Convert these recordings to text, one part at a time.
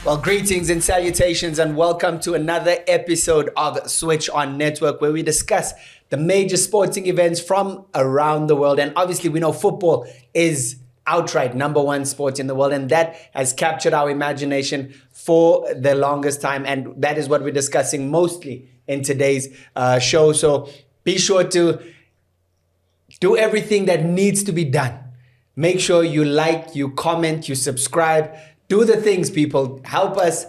Well, greetings and salutations and welcome to another episode of Switch On Network, where we discuss the major sporting events from around the world. And obviously we know football is outright number one sport in the world, and that has captured our imagination for the longest time. And that is what we're discussing mostly in today's show. So be sure to do everything that needs to be done. Make sure you like, you comment, you subscribe. Do the things, people. Help us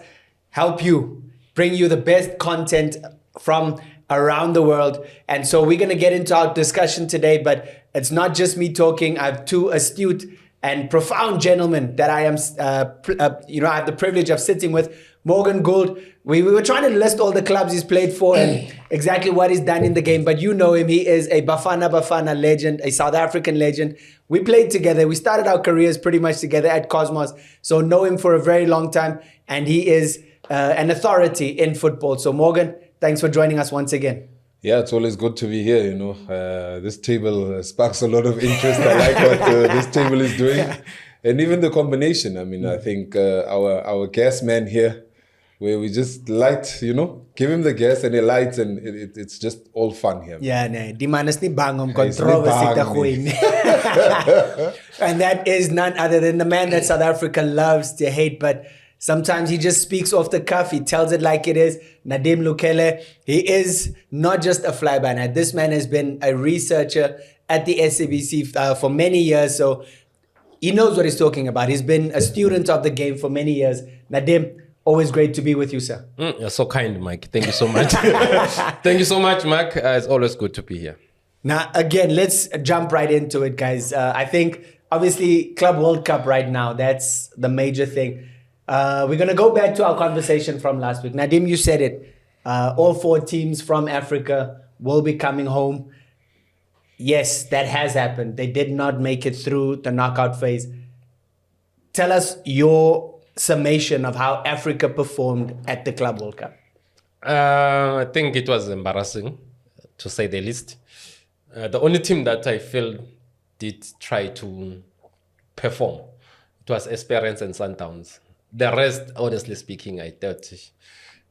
help you, bring you the best content from around the world. And so we're going to get into our discussion today, but it's not just me talking. I have two astute and profound gentlemen that I am, I have the privilege of sitting with. Morgan Gould. We were trying to list all the clubs he's played for and exactly what he's done in the game, but you know him. He is a Bafana legend, a South African legend. We played together. We started our careers pretty much together at Cosmos, so know him for a very long time, and he is an authority in football. So Morgan, thanks for joining us once again. Yeah, it's always good to be here, you know. This table sparks a lot of interest. I like what this table is doing. And even the combination. I mean, I think our gas man here, where we just light, you know, give him the gas and he lights, and it's just all fun here. Yeah, di manas ni bangom controversy. And that is none other than the man that South Africa loves to hate, but sometimes he just speaks off the cuff. He tells it like it is. Nadim Lukele, he is not just a fly-by-night. This man has been a researcher at the SABC for many years, so he knows what he's talking about. He's been a student of the game for many years. Nadim, always great to be with you, sir. You're so kind, Mike. Thank you so much. Thank you so much, Mark. It's always good to be here. Now, again, let's jump right into it, guys. I think, obviously, Club World Cup right now, that's the major thing. We're going to go back to our conversation from last week. Nadim, you said it. All four teams from Africa will be coming home. Yes, that has happened. They did not make it through the knockout phase. Tell us your summation of how Africa performed at the Club World Cup. I think it was embarrassing, to say the least. The only team that I feel did try to perform, it was Esperance and Sundowns. The rest, honestly speaking, I thought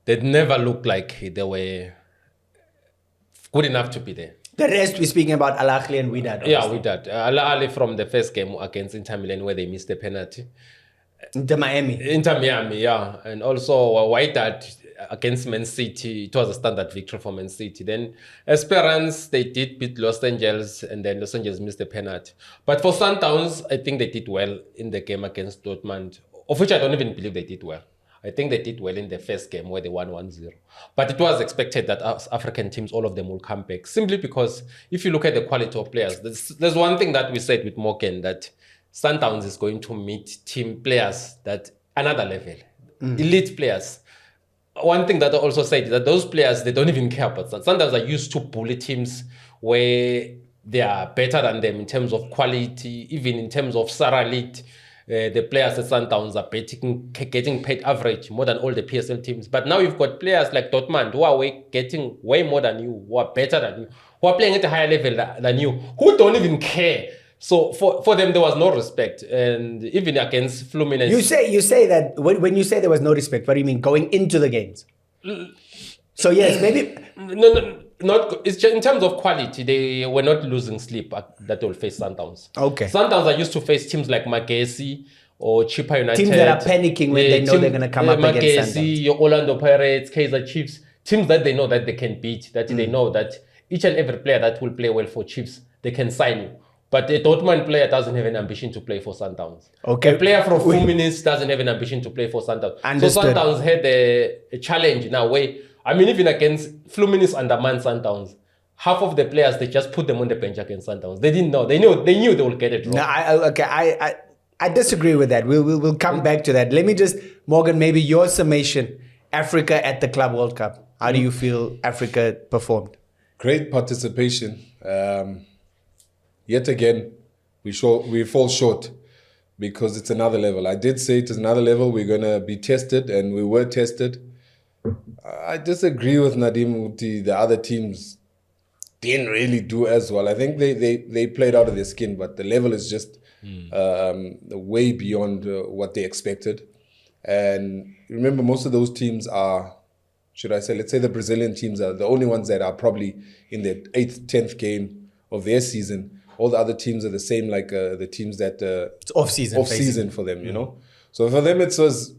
they never looked like they were good enough to be there. The rest, we're speaking about Ahly and Wydad. Yeah, Wydad. Ahly from the first game against Inter Milan, where they missed the penalty. Inter Miami, yeah. And also Wydad against Man City, it was a standard victory for Man City. Then Esperance, they did beat Los Angeles, and then Los Angeles missed the penalty. But for Sundowns, I think they did well in the game against Dortmund, of which I don't even believe they did well. I think they did well in the first game where they won 1-0. But it was expected that African teams, all of them will come back. Simply because if you look at the quality of players, there's one thing that we said with Morgan, that Sundowns is going to meet team players that another level, elite players. One thing that I also said is that those players, they don't even care about Sundowns are used to bully teams where they are better than them in terms of quality, even in terms of salary. The players at Sundowns are getting paid average more than all the PSL teams. But now you've got players like Dortmund who are getting way more than you, who are better than you, who are playing at a higher level than you, who don't even care. So for them, there was no respect. And even against Fluminense. You say that, when you say there was no respect, what do you mean? Going into the games? So yes, maybe... No. Not it's just in terms of quality, they were not losing sleep that will face Sundowns. Okay. Sundowns are used to face teams like Magesi or Chippa United. Teams that are panicking when they know they're going to come up against Sundowns. Your Orlando Pirates, Kaizer Chiefs, teams that they know that they can beat, that they know that each and every player that will play well for Chiefs, they can sign you. But a Dortmund player doesn't have an ambition to play for Sundowns. Okay. A player from Fluminense doesn't have an ambition to play for Sundowns. Understood. So Sundowns had a challenge in a way. I mean, even against Fluminense undermanned Sundowns, half of the players, they just put them on the bench against Sundowns. They didn't know. They knew they would get it wrong. No, I disagree with that. We'll come back to that. Let me just, Morgan, maybe your summation, Africa at the Club World Cup. How do you feel Africa performed? Great participation. Yet again, we fall short because it's another level. I did say it is another level. We're going to be tested, and we were tested. I disagree with Nadim Uti. The other teams didn't really do as well. I think they played out of their skin, but the level is just way beyond what they expected. And remember, most of those teams are, should I say, let's say the Brazilian teams are the only ones that are probably in their 8th, 10th game of their season. All the other teams are the same, like the teams that... it's off-season. For them, you know? So for them, it was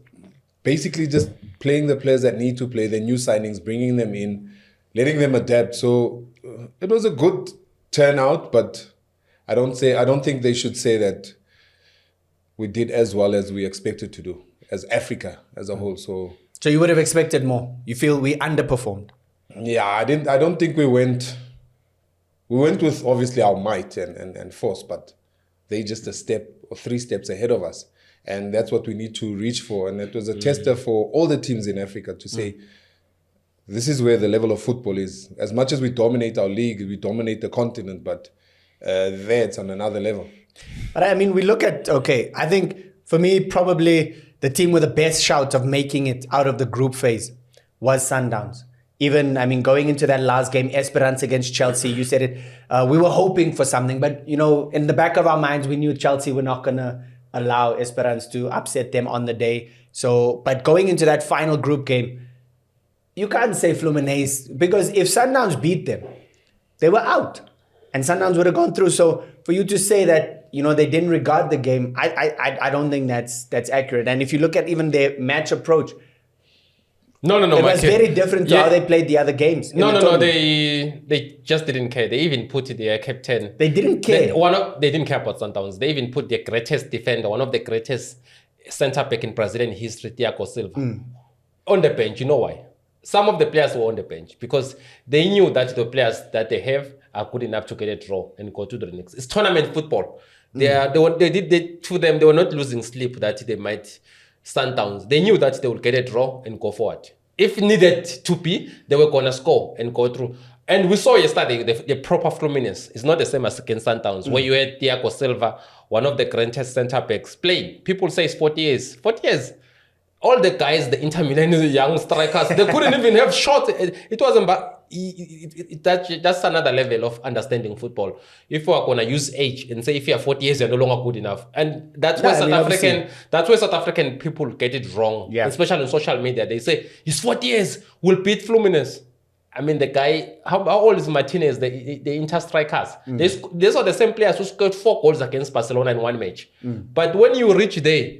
basically just playing the players that need to play, the new signings, bringing them in, letting them adapt. So it was a good turnout, but I don't think they should say that we did as well as we expected to do as Africa as a whole. So you would have expected more. You feel we underperformed? Yeah, I don't think we went with obviously our might and force, but they just a step or 3 steps ahead of us. And that's what we need to reach for. And it was a tester for all the teams in Africa to say, this is where the level of football is. As much as we dominate our league, we dominate the continent, but there it's on another level. But I mean, we look at, I think for me, probably the team with the best shout of making it out of the group phase was Sundowns. Even, I mean, going into that last game, Esperance against Chelsea, you said it, we were hoping for something. But, you know, in the back of our minds, we knew Chelsea were not going to allow Esperance to upset them on the day. So, but going into that final group game, you can't say Fluminense, because if Sundowns beat them, they were out. And Sundowns would have gone through. So for you to say that, you know, they didn't regard the game, I don't think that's accurate. And if you look at even their match approach, No, it was very different to how they played the other games. No, they just didn't care. They even put their captain. They didn't care. They didn't care about Sundowns. They even put their greatest defender, one of the greatest centre back in Brazilian history, Thiago Silva, on the bench. You know why? Some of the players were on the bench because they knew that the players that they have are good enough to get a draw and go to the next. It's tournament football. They were not losing sleep that they might Sundowns. They knew that they would get a draw and go forward. If needed to be, they were going to score and go through. And we saw yesterday the proper Fluminense is not the same as against Sundowns, where you had Thiago Silva, one of the greatest centre backs, playing. People say it's 40 years. 40 years. All the guys, the Inter Milan, the young strikers, they couldn't even have shots. It wasn't, but that's another level of understanding football. If we are going to use age and say if you are 40 years, you're no longer good enough, and that's where South African people get it wrong. Yeah. Especially on social media, they say he's 40 years, we'll beat Fluminense. I mean, the guy, how old is Martinez? The Inter strikers. These are the same players who scored 4 goals against Barcelona in one match. But when you reach there,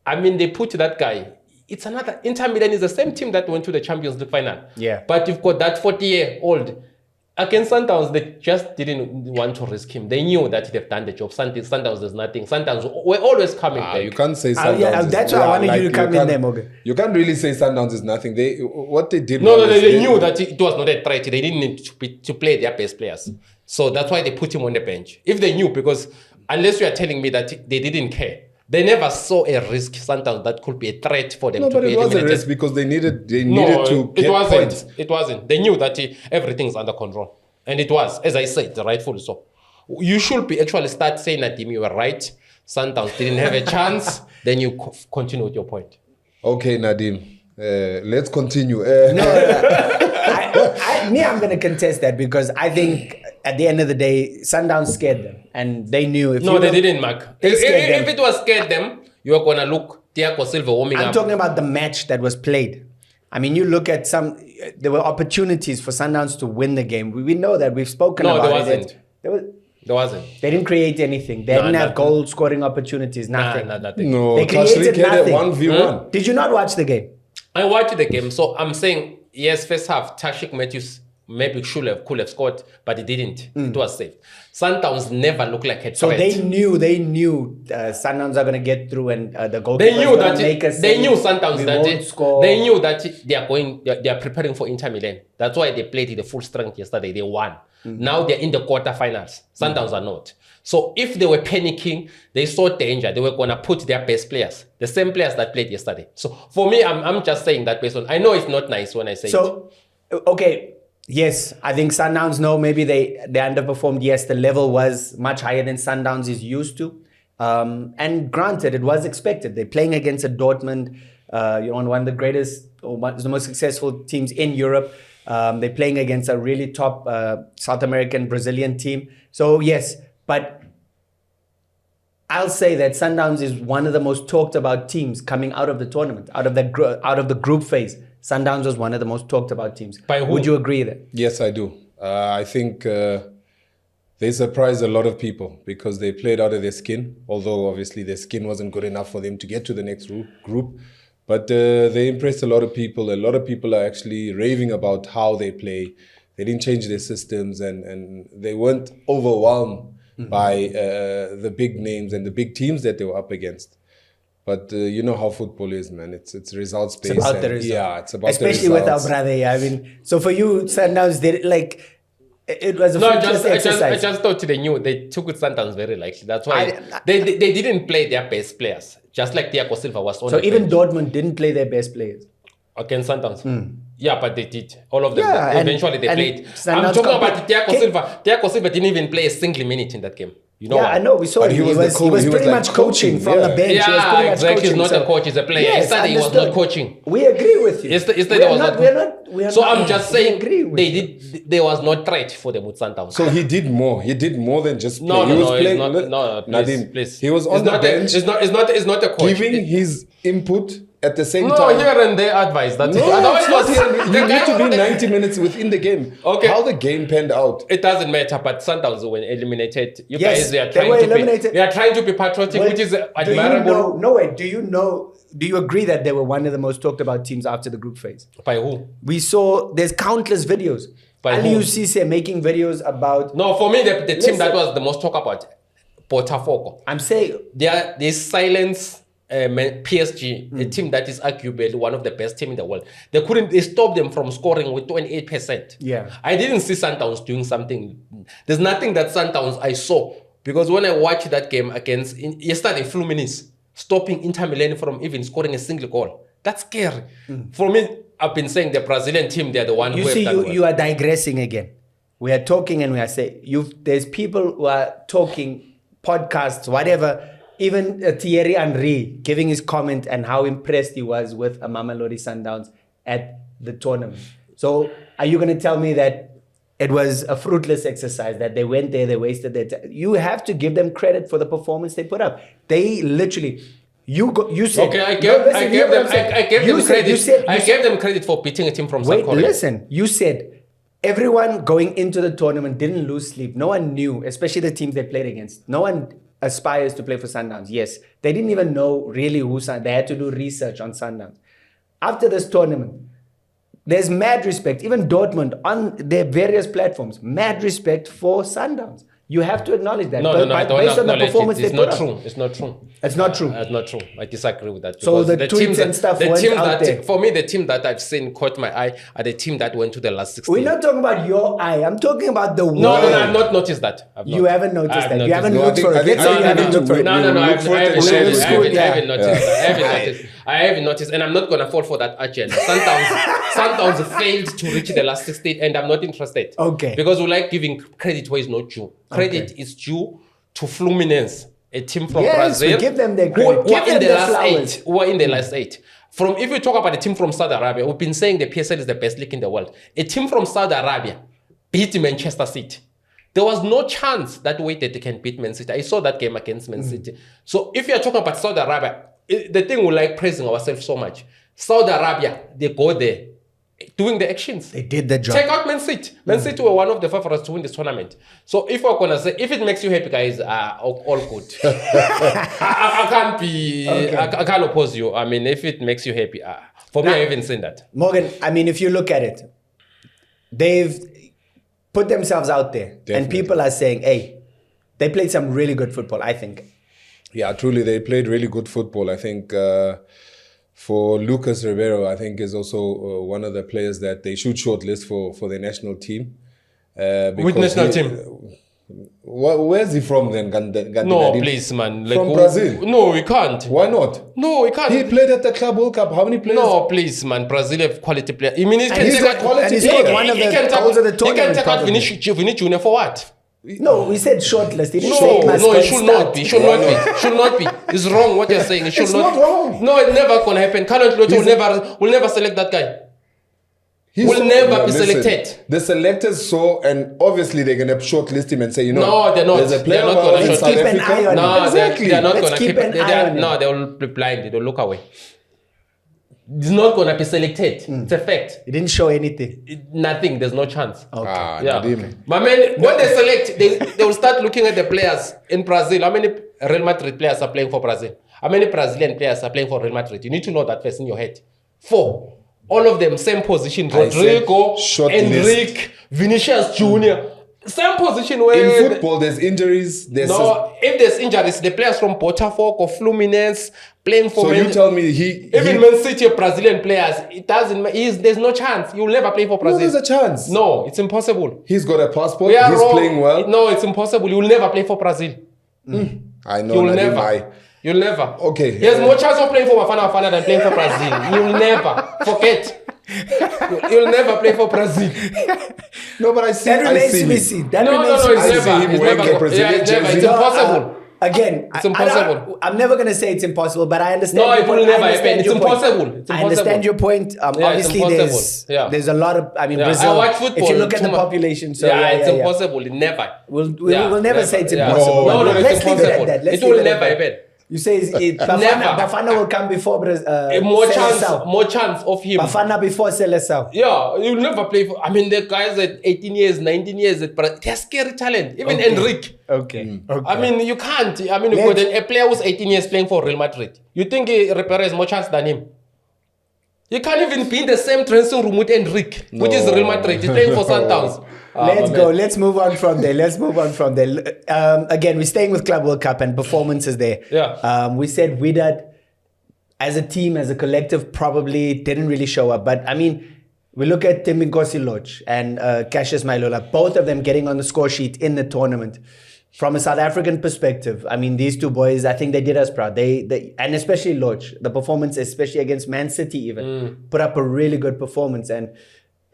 I mean, they put that guy. It's another. Inter Milan is the same team that went to the Champions League final. Yeah. But you've got that 40-year-old. Against Sundowns, they just didn't want to risk him. They knew that they've done the job. Sundowns, there's nothing. Sundowns were always coming back. You can't say Sundowns. That's why I wanted you to come in there, Morgan. You can't really say Sundowns is nothing. What they did. They knew that it was not a threat. They didn't need to play their best players. So that's why they put him on the bench. If they knew, because unless you are telling me that they didn't care. They never saw a risk, Sundowns, that could be a threat for them to be eliminated. No, but it was a risk because they needed to get points. It wasn't. They knew that everything's under control. And it was, as I said, rightfully so. You should be actually start saying, Nadim, you were right. Sundowns didn't have a chance. Then you continue with your point. Okay, Nadim. Let's continue. I'm going to contest that because I think at the end of the day, Sundowns scared them. And they knew if they didn't, Mark. If it was scared them, you were going to look Thiago Silva warming up. I'm talking about the match that was played. I mean, you look at there were opportunities for Sundowns to win the game. We know that. We've spoken about it. There wasn't. They didn't create anything. They didn't have goal scoring opportunities. Nothing. Nothing. No, they created nothing. 1v1. Did you not watch the game? I watched the game. So I'm saying, yes, first half, Tashik Matthews maybe could have scored, but he didn't. It was safe. Sundowns never looked like a threat. So they knew Sundowns are going to get through, and the goalkeeper is going to make a save. They knew Sundowns they knew that they are preparing for Inter Milan. That's why they played in the full strength yesterday. They won. Now they're in the quarterfinals. Sundowns are not. So if they were panicking, they saw danger. They were going to put their best players, the same players that played yesterday. So for me, I'm just saying that based on. I know it's not nice when I say it. So, okay. Yes, I think Sundowns, maybe they underperformed. Yes, the level was much higher than Sundowns is used to. And granted, it was expected. They're playing against a Dortmund, one of the greatest or one of the most successful teams in Europe. They're playing against a really top South American, Brazilian team. So yes, but I'll say that Sundowns is one of the most talked about teams coming out of the tournament, out of the group phase. Sundowns was one of the most talked about teams. By who? Would you agree that? Yes, I do. I think they surprised a lot of people because they played out of their skin, although obviously their skin wasn't good enough for them to get to the next group. But they impressed a lot of people. A lot of people are actually raving about how they play. They didn't change their systems and they weren't overwhelmed by the big names and the big teams that they were up against. But you know how football is, man. It's results based. It's about the result. Yeah, it's about especially the with our results. brother here. I mean, so for you, Sundowns, it was a fruitless exercise. I just thought they took it Sundowns very lightly. That's why they didn't play their best players. Just like Thiago Silva was on So the even bench Dortmund didn't play their best players. against Sundowns. Yeah, but they did. All of them. Yeah, Eventually they and played. Sundowns I'm talking about compared- Thiago Silva. Thiago Silva didn't even play a single minute in that game. You know Yeah, why? I know. We saw But him. he was the coach. He was He was pretty like much coaching from yeah. the bench. He was pretty Yeah, much exactly. He's coaching, not so- a coach. He's a player. Yes, Yesterday he was understood. not coaching. We agree with you. Yesterday we was are not. not- We are So not. I'm just we saying agree with you. there was no threat for them with Sundowns. So he did more. He did more than just play. No, he no, was no, playing. it's not. No, Nadim, please. he was on It's the not a- bench, It's not a coach. giving his input at the same No, time. here and there advice. That's No, it. Otherwise, it's not was- here. the You guy need to be was- 90 minutes within the game. Okay. How the game panned out. It doesn't matter, but Sundowns were eliminated. You Yes, guys, they are they trying were to eliminated. be. They are trying to be patriotic, Well, which is do you admirable. know? No way. Do you agree that they were one of the most talked about teams after the group phase? By who? We saw there's countless videos. By Ali who? Cisse making videos about. No, for me, the team that Listen. was the most talked about, Botafogo. I'm saying They silence PSG, a team that is arguably one of the best team in the world. They stopped them from scoring with 28%. Yeah. I didn't see Sundowns doing something. There's nothing that Sundowns I saw. Because when I watched that game against, yesterday, Fluminense, stopping Inter Milan from even scoring a single goal. That's scary. For me, I've been saying the Brazilian team, they're the one you who see, have done well. you are digressing again. We are talking and we are saying there's people who are talking podcasts, whatever. Even Thierry Henry giving his comment and how impressed he was with Mamelodi Sundowns at the tournament. So are you going to tell me that it was a fruitless exercise, that they went there, they wasted their time? You have to give them credit for the performance they put up. They literally, you said. Okay, I No, gave listen, hear what I'm saying. I gave You them said- credit. you said- I gave them credit for beating a team from South Wait, Korea. listen. You said everyone going into the tournament didn't lose sleep. No one knew, especially the teams they played against. No one aspires to play for Sundowns. Yes, they didn't even know really who Sundowns. They had to do research on Sundowns. After this tournament, there's mad respect. Even Dortmund on their various platforms, mad respect for Sundowns. You have to acknowledge that. No, I don't based on the acknowledge performance it. It's they not put true. up. It's not true. It's not true. It's not true. I disagree with that. So because the tweets and stuff weren't out there. For me, the team that I've seen caught my eye are the team that went to the last 16. We're not talking about your eye. I'm talking about the world. No, I've not noticed that. I've You not. haven't noticed I've that. You noticed haven't that. No, I looked think- for I it. think- Let's say I you think- haven't I looked for it. No, We'll I look for it and haven't share it noticed. with you. I haven't noticed. I haven't noticed, and I'm not gonna fall for that agenda. Sundowns failed to reach the last 16, and I'm not interested. Okay. Because we like giving credit where it's not due. Credit is due to Fluminense, a team from Yes, Brazil. we give them their who credit. are Give in them the their last flowers. eight. Who are in the last eight. If you talk about a team from Saudi Arabia, we've been saying the PSL is the best league in the world. A team from Saudi Arabia beat Manchester City. There was no chance that Wydad can beat Man City. I saw that game against Man City. So if you're talking about Saudi Arabia, the thing we like praising ourselves so much. Saudi Arabia, they go there doing the actions. They did the job. Check out Man City. Man City were one of the favorites to win this tournament. So if we're gonna say, if it makes you happy, guys, all good. I can't be, Okay. I can't oppose you. I mean, if it makes you happy, for me, I haven't seen that. Morgan, I mean, if you look at it, they've put themselves out there. And Definitely. people are saying, hey, they played some really good football, I think. Yeah, truly, they played really good football. I think for Lucas Ribeiro, I think is also one of the players that they should shortlist for their national team. With national team? Where's he from then? No, please, man. Like, From Brazil? No, we can't. Why not? No, we can't. He played at the Club World Cup. How many players? No, please, man. Brazil have quality players. I mean, he can he's take got out quality he- and he's got he- one of he the can take- goals of the He can tournament, take out probably. Vinicius Junior for what? No, we said shortlist. He didn't say No, must no, go it and should start. not be. Should not be. Should not be. It's wrong what you're saying. It should It's not wrong. No, it's never gonna happen. Carlo Ancelotti will never select that guy. will never be selected. The selectors saw, and obviously they're going to shortlist him and say, no, they're not. There's a player They're not gonna in South keep an eye Africa. on No, exactly. they're not Let's going to keep keep an it. eye on No, him. they will be blind. They'll look away. He's not going to be selected. It's a fact. He didn't show anything. Nothing. There's no chance. Okay. Yeah. Nadim. My man, when they select, they will start looking at the players in Brazil. How many Real Madrid players are playing for Brazil? How many Brazilian players are playing for Real Madrid? You need to know that first in your head. 4. All of them, same position. Rodrigo, Enrique, Vinicius Jr. Same position where... In football, there's injuries. If there's injuries, the players from Botafogo or Fluminense playing for... So you tell me Even Man City Brazilian players, it doesn't... There's no chance. You'll never play for Brazil. No, there's a chance. No, it's impossible. He's got a passport. He's playing well. No, it's impossible. You'll never play for Brazil. I know. You'll never. You'll never. Okay. He has more chance of playing for Bafana than playing for Brazil. You'll never. Forget. You'll never play for Brazil. No, but I see. That remains see to be him. seen. That No, remains no, to it's be I seen. see never. him It's wearing never. a Brazilian It's never. jersey. It's impossible. Again, It's impossible. I'm never going to say it's impossible, but I understand. No, your it will point. I never understand happen. It's your point. impossible. It's I understand your point. it's Obviously, impossible. there's a lot of. I mean, Yeah, Brazil. I watch football if you look at too the much. population, so it's impossible. It never. We'll never say it's Yeah. impossible. No, Let's it's leave it at impossible. that. Let's It leave will it at never that. happen. You say Bafana, Never. Bafana will come before More More chance of him. Bafana before Seleção. Yeah, you'll never play for. I mean, the guys at 18 years, 19 years, they're scary talent. Even Enrique. Okay. I mean, you can't. I mean, you've got a player who's 18 years playing for Real Madrid. You think Ripera has more chance than him? You can't even be in the same dressing room with Enrique, which is Real Madrid. He's playing for Sundowns. Let's go. Let's move on from there. Again, we're staying with Club World Cup and performances there. Yeah. We said Wydad, as a team, as a collective, probably didn't really show up. But I mean, we look at Thembinkosi Lorch and Cassius Mailola, both of them getting on the score sheet in the tournament. From a South African perspective, I mean, these two boys, I think they did us proud. They and especially Lorch, the performance, especially against Man City, even put up a really good performance. And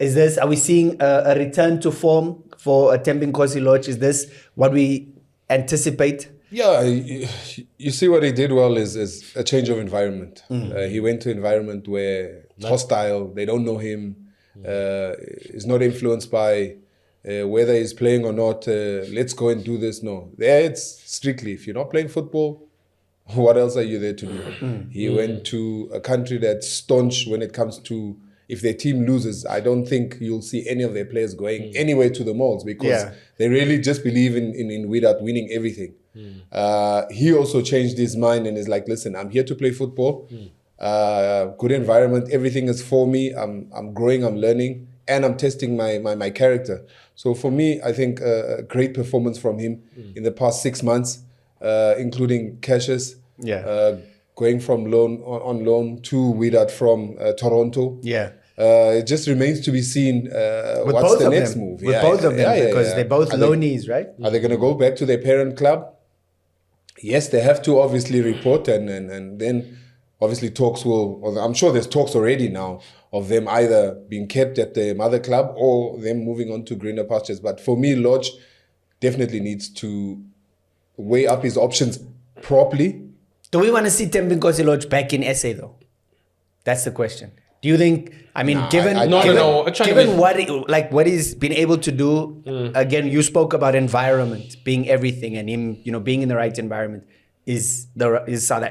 are we seeing a return to form for Thembinkosi Lorch? Is this what we anticipate? Yeah, you see what he did well is a change of environment. He went to an environment where it's hostile, they don't know him, he's not influenced by whether he's playing or not, let's go and do this. No, there it's strictly, if you're not playing football, what else are you there to do? He went to a country that's staunch when it comes to, if their team loses, I don't think you'll see any of their players going anywhere to the malls because they really just believe in Wydad winning everything. He also changed his mind and is like, listen, I'm here to play football. Good environment, everything is for me. I'm growing, I'm learning, and I'm testing my character. So for me, I think a great performance from him in the past 6 months, including Cassius. Going from on loan to Wydad from Toronto. It just remains to be seen what's the next move. With both of them, because they're both loanees, right? Are they going to go back to their parent club? Yes, they have to obviously report and then obviously talks I'm sure there's talks already now of them either being kept at the mother club or them moving on to greener pastures. But for me, Lodge definitely needs to weigh up his options properly. Do we want to see Thembinkosi Lorch back in SA though? That's the question. Do you think? I mean, given what he's been able to do, again, you spoke about environment being everything, and him, being in the right environment is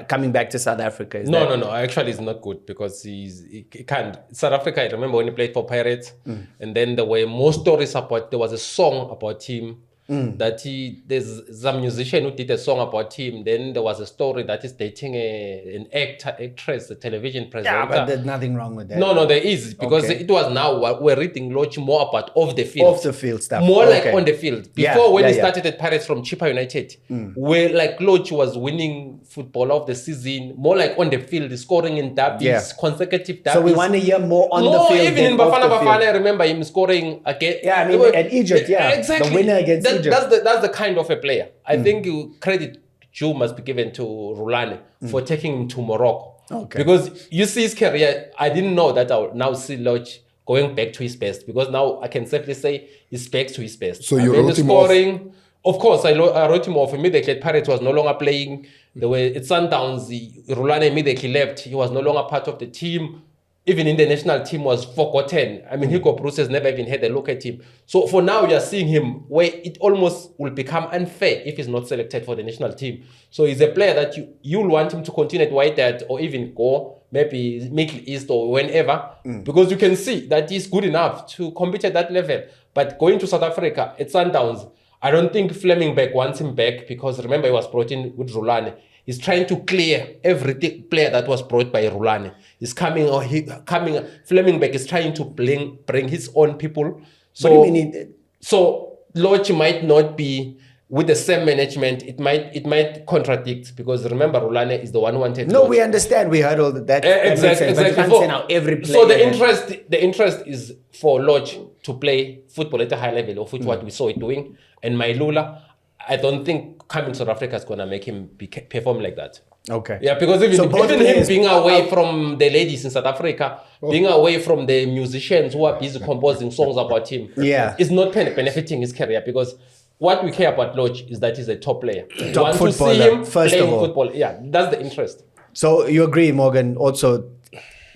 coming back to South Africa. No. Actually, it's not good because he can't. South Africa. I remember when he played for Pirates, and then there were more stories about. There was a song about him. That there's some musician who did a song about him. Then there was a story that he's dating an actress, a television presenter. Yeah, but there's nothing wrong with that. No, there is, because it was now we're reading Lodge more about off the field. Off the field stuff. More like on the field. Before when he started at Pirates from Chippa United, where like Lodge was winning football of the season, more like on the field, scoring in derbies, consecutive derbies. So we want to hear more on the field. Even in Bafana, I remember him scoring again. Yeah, I mean, at Egypt, exactly. The winner against Egypt. That's the kind of a player. I think credit due must be given to Rulane for taking him to Morocco. Okay. Because you see his career, I didn't know that I would now see Lodge going back to his best, because now I can safely say he's back to his best. So you wrote him off? Of course, I wrote him off immediately. Pirates was no longer playing. They were at Sundowns. Rulane immediately left. He was no longer part of the team. even in the national team was forgotten. I mean, Hugo Bruce has never even had a look at him. So for now, you're seeing him where it almost will become unfair if he's not selected for the national team. So he's a player that you'll want him to continue at Wydad or even go maybe Middle East or whenever, because you can see that he's good enough to compete at that level. But going to South Africa at Sundowns, I don't think Flemingbeck wants him back, because remember he was brought in with Rulane. He's trying to clear every player that was brought by Rulane. He's Flemingbeck is trying to bring his own people. So, what do you mean? So Lodge might not be with the same management. It might contradict, because remember Rulane is the one who wanted. No, Lodge. we understand. We heard all that. Exactly. But you can't say now every player. So the interest is for Lodge to play football at a high level, of which what we saw it doing. And Mailula, I don't think coming to South Africa is going to make him perform like that. Okay. Yeah, because even him being away from the ladies in South Africa, being away from the musicians who are busy composing songs about him, is not benefiting his career, because what we care about Lodge is that he's a top player. Top footballer, to see him first playing of all. football. Yeah, that's the interest. So you agree, Morgan, also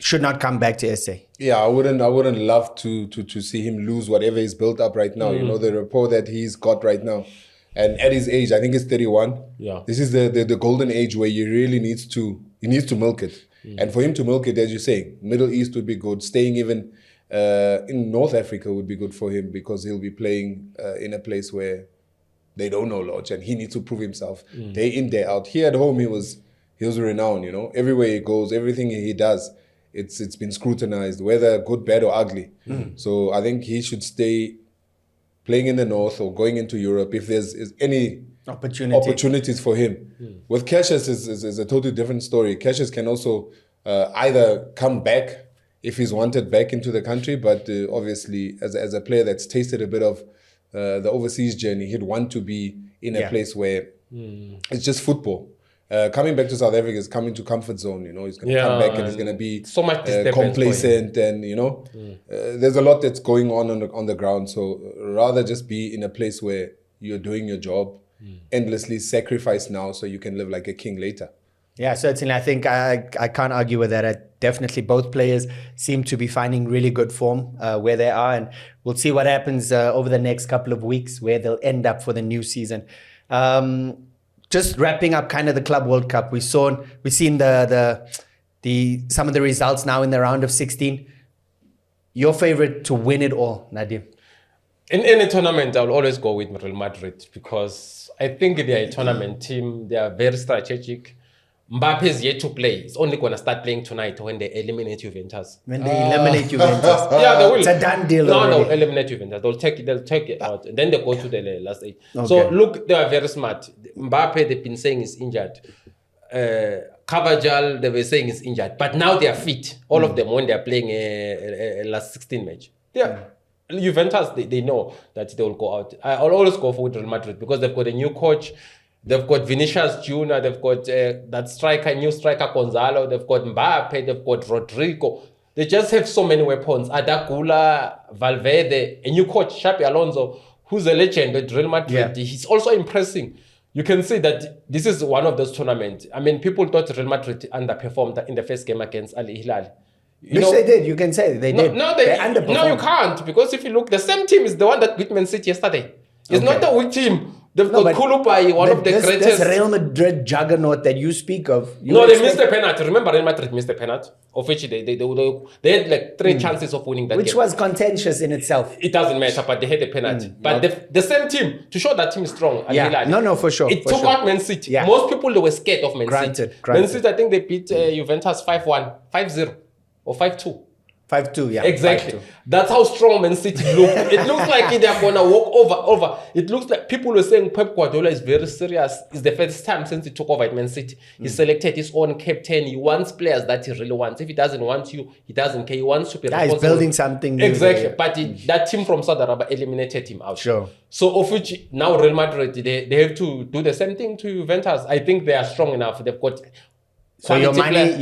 should not come back to SA? Yeah, I wouldn't love to see him lose whatever he's built up right now. You know, the rapport that he's got right now. And at his age, I think he's 31. Yeah. This is the golden age where he really needs to milk it. And for him to milk it, as you're saying, Middle East would be good. Staying even in North Africa would be good for him, because he'll be playing in a place where they don't know Lodge, and he needs to prove himself day in, day out. Here at home, he was renowned, you know. Everywhere he goes, everything he does, it's been scrutinized, whether good, bad, or ugly. So I think he should stay playing in the North or going into Europe if there's any opportunities for him. With Cassius is a totally different story. Cassius can also either come back if he's wanted back into the country, but obviously as a player that's tasted a bit of the overseas journey, he'd want to be in a place where it's just football. Coming back to South Africa is coming to comfort zone, you know. He's going to come back and he's going to be so much complacent, and you know, there's a lot that's going on the ground. So rather just be in a place where you're doing your job, endlessly sacrifice now so you can live like a king later. Yeah, certainly. I think I can't argue with that. Definitely both players seem to be finding really good form where they are, and we'll see what happens over the next couple of weeks, where they'll end up for the new season. Just wrapping up kind of the Club World Cup, we've seen the some of the results now in the round of 16. Your favorite to win it all, Nadim? In any tournament, I'll always go with Real Madrid, because I think they are a tournament team. They are very strategic. Mbappe is yet to play. It's only going to start playing tonight when they eliminate Juventus. When they eliminate Juventus. Yeah, they will. It's a done deal. No, already. they'll eliminate Juventus. They'll take it out. And then they go to the last 8. Okay. So look, they are very smart. Mbappe, they've been saying is injured. Carvajal, they were saying is injured. But now they are fit. All of them, when they are playing a last 16 match. Yeah. Juventus, they know that they will go out. I'll always go for Real Madrid, because they've got a new coach. They've got Vinicius Jr., they've got that new striker Gonzalo, they've got Mbappe, they've got Rodrigo. They just have so many weapons. Adagula, Valverde, a new coach, Xabi Alonso, who's a legend at Real Madrid. Yeah. He's also impressing. You can see that this is one of those tournaments. I mean, people thought Real Madrid underperformed in the first game against Al Hilal. Which they did. You can say they did. No, they underperformed. No, you can't, because if you look, the same team is the one that beat Man City yesterday. It's not a weak team. They've got Koulibaly, one of the greatest. This Real Madrid juggernaut that you speak of. They missed the penalty. Remember, Real Madrid missed the penalty. Of which they had like 3 chances of winning that game. Which was contentious in itself. It doesn't matter, but they had the penalty. But the same team, to show that team is strong. No, for sure. It took out Man City. Yeah. Most people, they were scared of Man City. Granted. Man City, I think they beat Juventus 5-1, 5-0 or 5-2. 5-2, yeah. Exactly. 5-2. That's how strong Man City look. It looks like they're going to walk over. It looks like people were saying Pep Guardiola is very serious. It's the first time since he took over at Man City. He selected his own captain. He wants players that he really wants. If he doesn't want you, he doesn't care. He wants to be responsible. He's building something new. Exactly. But that team from Saudi Arabia eliminated him out. Sure. So of which now Real Madrid, they have to do the same thing to Juventus. I think they are strong enough. They've got... So your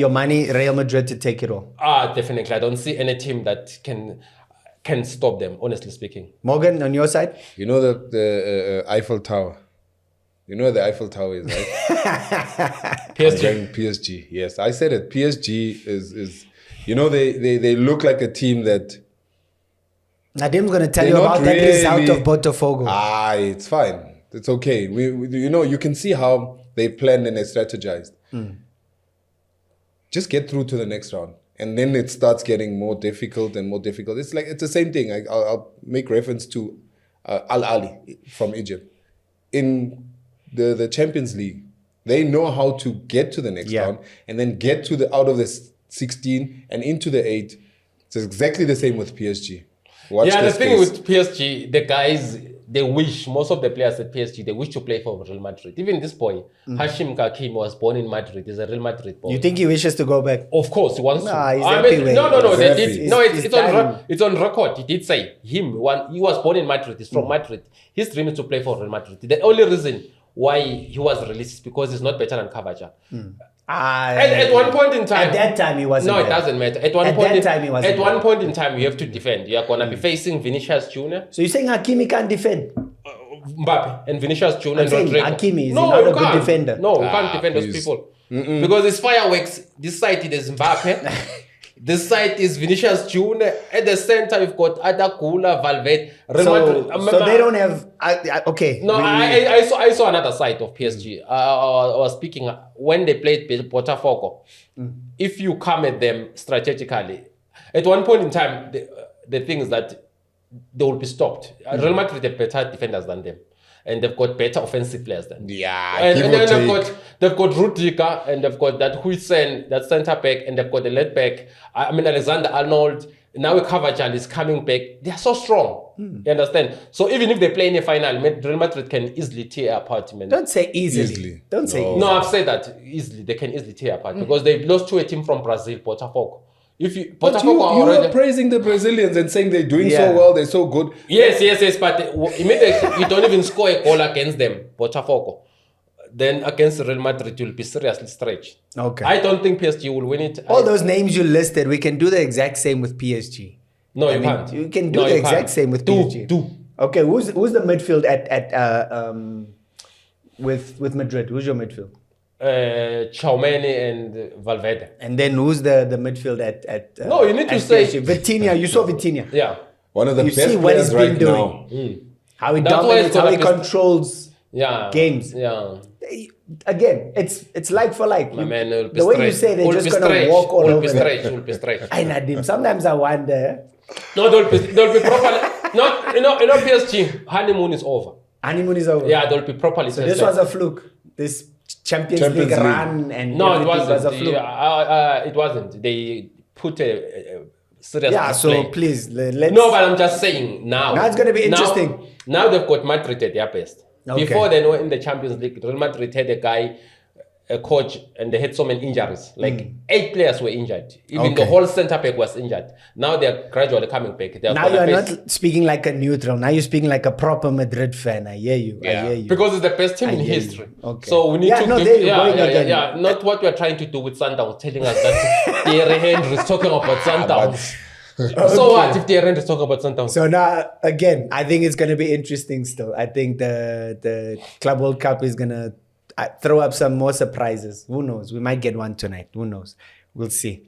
money, Real Madrid to take it all? Definitely. I don't see any team that can stop them, honestly speaking. Morgan, on your side? You know the Eiffel Tower? You know where the Eiffel Tower is, right? PSG. PSG, yes. I said it. PSG is You know, they look like a team that Nadim's going to tell they're you not about that result really- of Botafogo. it's fine. It's okay. You can see how they planned and they strategized. Just get through to the next round. And then it starts getting more difficult and more difficult. It's the same thing. I'll make reference to Al Ahly from Egypt. In the Champions League, they know how to get to the next round and then get to out of the 16 and into the 8. It's exactly the same with PSG. Watch the this thing space. with PSG, the guys, most of the players at PSG, they wish to play for Real Madrid. Even this boy, Hashim Kakim, was born in Madrid. He's a Real Madrid boy. You think he wishes to go back? Of course, he wants Nah, to. he's happy with- No. He's They happy. did. No, He's it's on record. He did say he was born in Madrid. He's from Madrid. His dream is to play for Real Madrid. The only reason why he was released is because he's not better than Kavaja. At one point in time, At that time, he wasn't. No, it better. doesn't matter. At one point in time, you have to defend. You are gonna be facing Vinicius Junior, So you're saying Hakimi can't defend? Mbappe, and Vinicius Junior and saying Rodrigo. Hakimi is not you a good can't. defender. No, you can't defend those please. people because it's fireworks. This side is Mbappe. This side is Vinicius Junior. At the center, you've got Adakula, Valverde. So they don't have. Okay. No, I saw another side of PSG. I was speaking when they played Botafogo. If you come at them strategically, at one point in time, the thing is that they will be stopped. Real Madrid have better defenders than them, and they've got better offensive players than them. Yeah, And then they've got Rudiger, and they've got that Huijsen, that centre back, and they've got the left back. Alexander Arnold. Now Carvajal is coming back. They are so strong. You understand? So even if they play in a final, Real Madrid can easily tear apart. Man. Don't say easily. Easily. Don't say No. easily. No, I've said that easily. They can easily tear apart because they lost to a team from Brazil, Botafogo. But you are praising the Brazilians and saying they're doing so well, they're so good. Yes, but immediately you don't even score a goal against them, Botafogo. Then against Real Madrid, you'll be seriously stretched. Okay. I don't think PSG will win it. All those names you listed, we can do the exact same with PSG. No, I you mean, can't. You can do No, the you exact can't. same with PSG. Okay, who's the midfield with Madrid? Who's your midfield? Tchouaméni and Valverde. And then who's the midfield at No, you need to at say- PSG? Vitinha. You saw Vitinha. Yeah. One of the You best see what players he's right been now. How he That's why dominates, it's how he gonna be- controls Yeah. games. Yeah. Again, it's like for like. My man will be The way you straight. say they're Will just be gonna straight. walk all Will over be them. straight. Will be straight. I Nadim. Sometimes I wonder. No, they'll be properly. No, you know, PSG honeymoon is over. Honeymoon is over. Yeah, they'll be properly. So this was a fluke. This Champions League League. run and No, it everything wasn't. was a fluke. It wasn't. They put a serious. Yeah, so display. please let's. No, but I'm just saying now. Now it's gonna be interesting. Now they've got Madrid at their best. Okay. Before they were in the Champions League, Real Madrid had a coach, and they had so many injuries. Like 8 players were injured. Even the Okay. whole centre back was injured. Now they're gradually coming back. Now you're not speaking like a neutral. Now you're speaking like a proper Madrid fan. I hear you. I hear you. Because it's the best team I in hear you. history. Okay. So we need Yeah, to no, give, there you're going again. Not what we're trying to do with Sundowns, telling us that Thierry Henry is talking about Sundowns. So what if Thierry Henry is talking about Sundowns? So now again, I think it's gonna be interesting. Still, I think the Club World Cup is gonna throw up some more surprises. Who knows? We might get one tonight. Who knows? We'll see.